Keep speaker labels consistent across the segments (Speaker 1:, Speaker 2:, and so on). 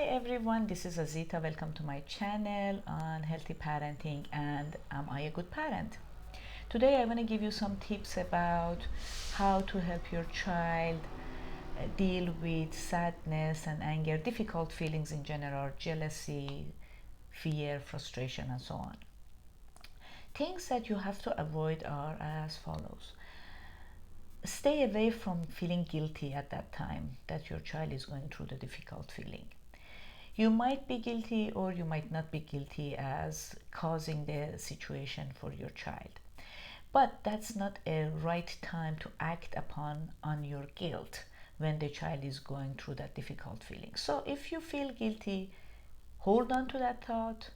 Speaker 1: Hi everyone, this is Azita. Welcome to my channel on healthy parenting and am I a good parent? Today I want to give you some tips about how to help your child deal with sadness and anger, difficult feelings in general, jealousy, fear, frustration, and so on. Things that you have to avoid are as follows. Stay away from feeling guilty at that time that your child is going through the difficult feeling. You might be guilty or you might not be guilty as causing the situation for your child. But that's not a right time to act upon on your guilt when the child is going through that difficult feeling. So if you feel guilty, hold on to that thought.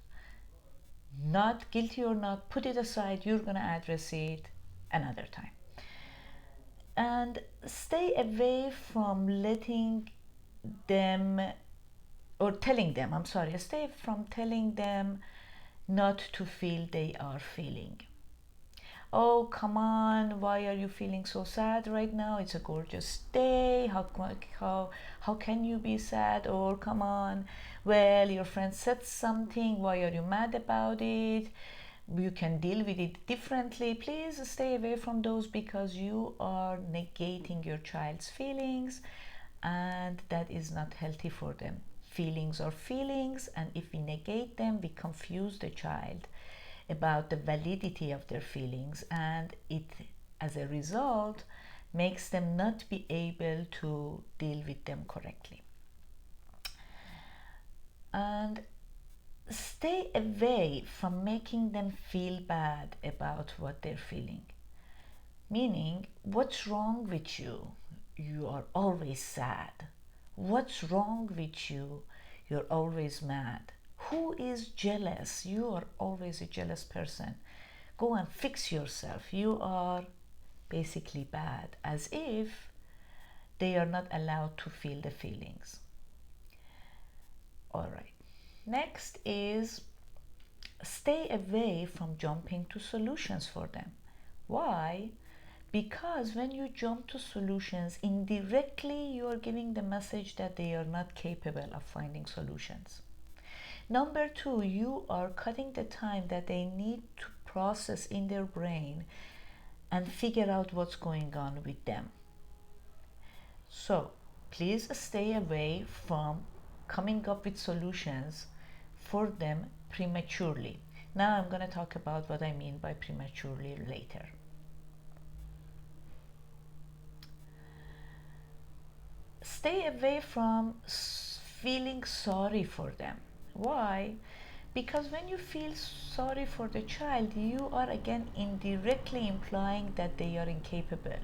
Speaker 1: Not guilty or not, put it aside. You're going to address it another time. And stay away from letting them or telling them, I'm sorry, stay from telling them not to feel they are feeling. Oh, come on, why are you feeling so sad right now? It's a gorgeous day. How can you be sad? Or come on, well, your friend said something. Why are you mad about it? You can deal with it differently. Please stay away from those because you are negating your child's feelings and that is not healthy for them. Feelings are feelings, and if we negate them, we confuse the child about the validity of their feelings, and it, as a result, makes them not be able to deal with them correctly. And stay away from making them feel bad about what they're feeling. Meaning, what's wrong with you? You are always sad. What's wrong with you? You're always mad. Who is jealous? You are always a jealous person. Go and fix yourself. You are basically bad, as if they are not allowed to feel the feelings. All right. Next is stay away from jumping to solutions for them. Why? Because when you jump to solutions, indirectly you are giving the message that they are not capable of finding solutions. Number two, you are cutting the time that they need to process in their brain and figure out what's going on with them. So please stay away from coming up with solutions for them prematurely. Now I'm going to talk about what I mean by prematurely later. Stay away from feeling sorry for them. Why? Because when you feel sorry for the child, you are again indirectly implying that they are incapable.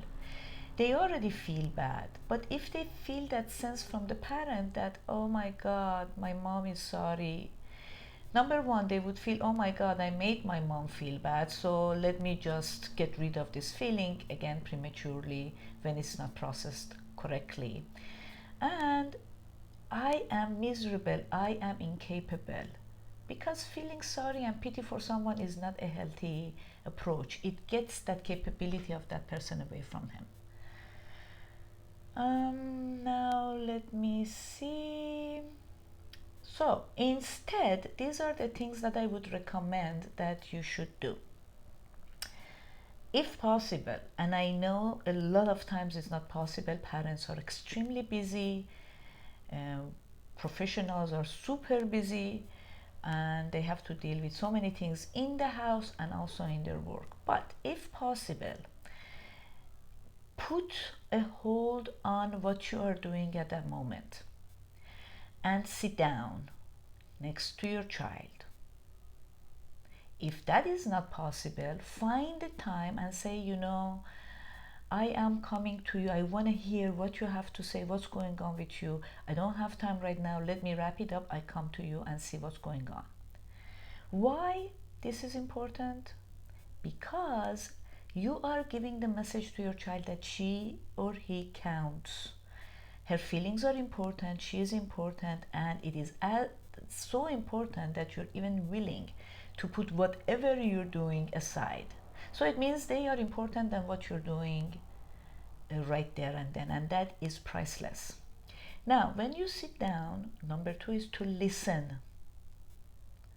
Speaker 1: They already feel bad, but if they feel that sense from the parent that, oh my God, my mom is sorry, number one, they would feel, oh my God, I made my mom feel bad, so let me just get rid of this feeling again prematurely when it's not processed correctly. And I am miserable, I am incapable. Because feeling sorry and pity for someone is not a healthy approach. It gets that capability of that person away from him. Now let me see. So instead, these are the things that I would recommend that you should do. If possible, and I know a lot of times it's not possible, parents are extremely busy, professionals are super busy, and they have to deal with so many things in the house and also in their work. But if possible, put a hold on what you are doing at that moment and sit down next to your child. If that is not possible, find the time and say, I am coming to you. I want to hear what you have to say, what's going on with you. I don't have time right now. Let me wrap it up. I come to you and see what's going on. Why this is important? Because you are giving the message to your child that she or he counts. Her feelings are important, she is important, and it is so important that you're even willing to put whatever you're doing aside. So it means they are important than what you're doing right there and then, and that is priceless. Now, when you sit down, number two is to listen.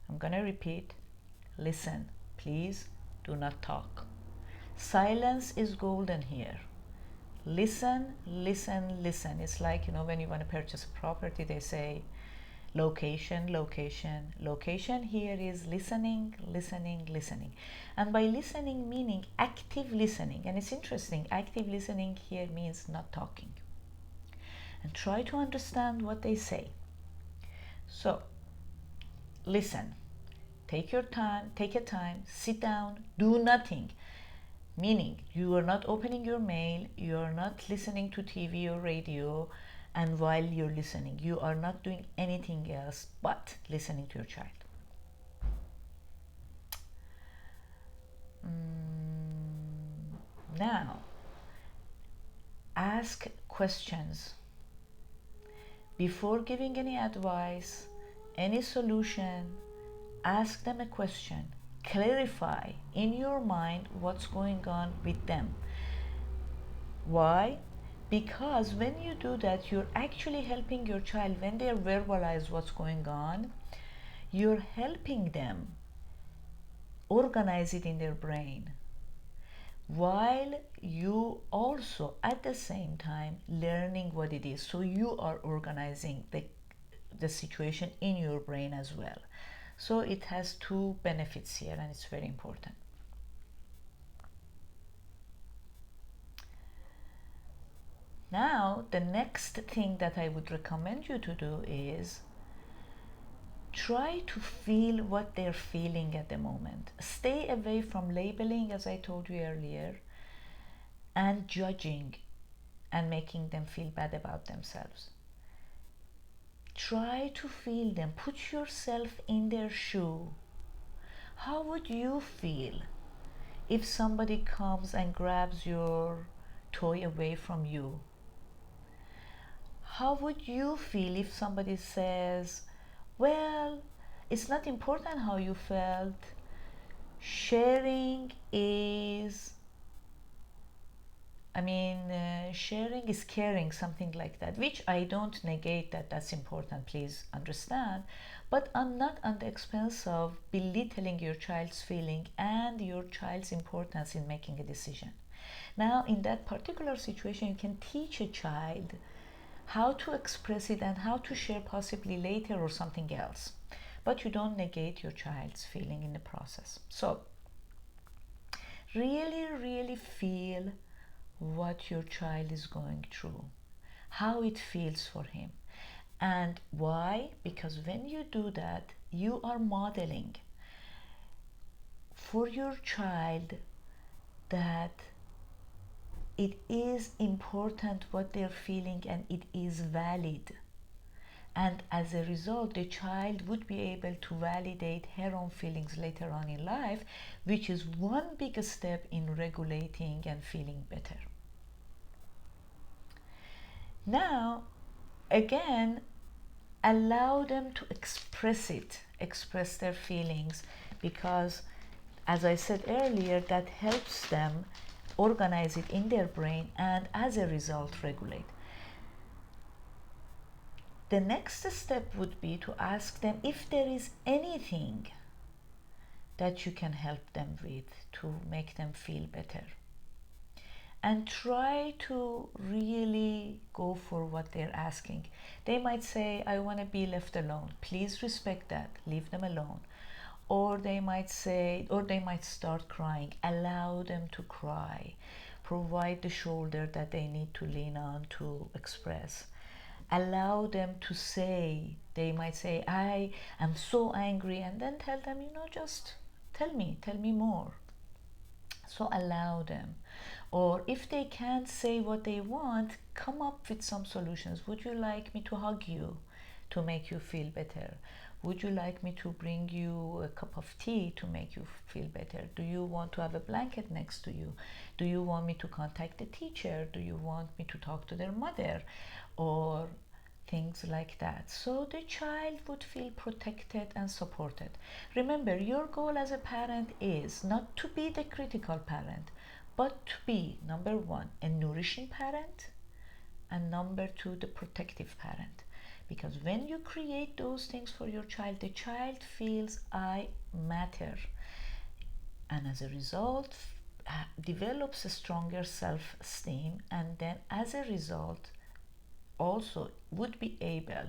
Speaker 1: I'm going to repeat, listen. Please do not talk. Silence is golden here. Listen, listen, listen. It's like, when you want to purchase a property, they say location, location, location. Here is listening, listening, listening. And by listening, meaning active listening. And it's interesting, active listening here means not talking. And try to understand what they say. So, listen. Take your time, sit down, do nothing. Meaning, you are not opening your mail, you are not listening to TV or radio, and while you're listening, you are not doing anything else but listening to your child. Now, ask questions. Before giving any advice, any solution, ask them a question. Clarify in your mind what's going on with them. Why? Because when you do that, you're actually helping your child. When they verbalize what's going on, you're helping them organize it in their brain, while you also at the same time learning what it is. So you are organizing the situation in your brain as well. So it has two benefits here, and it's very important. Now, the next thing that I would recommend you to do is try to feel what they're feeling at the moment. Stay away from labeling, as I told you earlier, and judging and making them feel bad about themselves. Try to feel them. Put yourself in their shoe. How would you feel if somebody comes and grabs your toy away from you? How would you feel if somebody says, well, it's not important how you felt. Sharing is, sharing is caring, something like that, which I don't negate that that's important, please understand. But I'm not at the expense of belittling your child's feeling and your child's importance in making a decision. Now, in that particular situation, you can teach a child how to express it and how to share possibly later or something else. But you don't negate your child's feeling in the process. So, really, really feel what your child is going through, how it feels for him. And why? Because when you do that, you are modeling for your child that it is important what they're feeling and it is valid. And as a result, the child would be able to validate her own feelings later on in life, which is one big step in regulating and feeling better. Now, again, allow them to express their feelings, because, as I said earlier, that helps them organize it in their brain and as a result regulate. The next step would be to ask them if there is anything that you can help them with to make them feel better. And try to really go for what they're asking. They might say, I want to be left alone. Please respect that. Leave them alone. Or they might start crying. Allow them to cry. Provide the shoulder that they need to lean on to express. Allow them to say, they might say, I am so angry, and then tell them, just tell me more. So allow them. Or if they can't say what they want, come up with some solutions. Would you like me to hug you to make you feel better? Would you like me to bring you a cup of tea to make you feel better? Do you want to have a blanket next to you? Do you want me to contact the teacher? Do you want me to talk to their mother? Or things like that. So the child would feel protected and supported. Remember, your goal as a parent is not to be the critical parent, but to be, number one, a nourishing parent, and number two, the protective parent. Because when you create those things for your child, the child feels I matter, and as a result develops a stronger self-esteem, and then as a result also would be able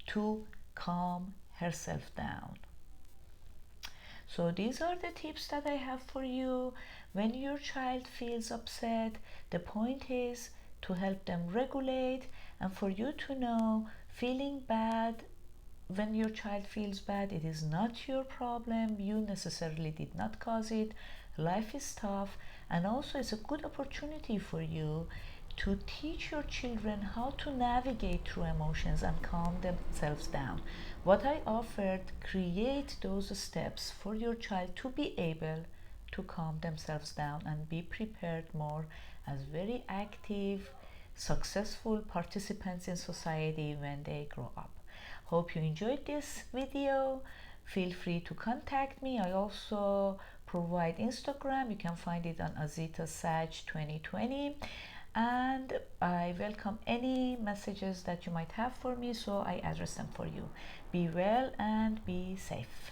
Speaker 1: to calm herself down. So these are the tips that I have for you. When your child feels upset, the point is to help them regulate, and for you to know feeling bad when your child feels bad, it is not your problem. You necessarily did not cause it. Life is tough, and also it's a good opportunity for you to teach your children how to navigate through emotions and calm themselves down. What I offered, create those steps for your child to be able to calm themselves down and be prepared more as very active, successful participants in society when they grow up. Hope you enjoyed this video. Feel free to contact me. I also provide Instagram. You can find it on Azita Sach 2020. And I welcome any messages that you might have for me, so I address them for you. Be well and be safe.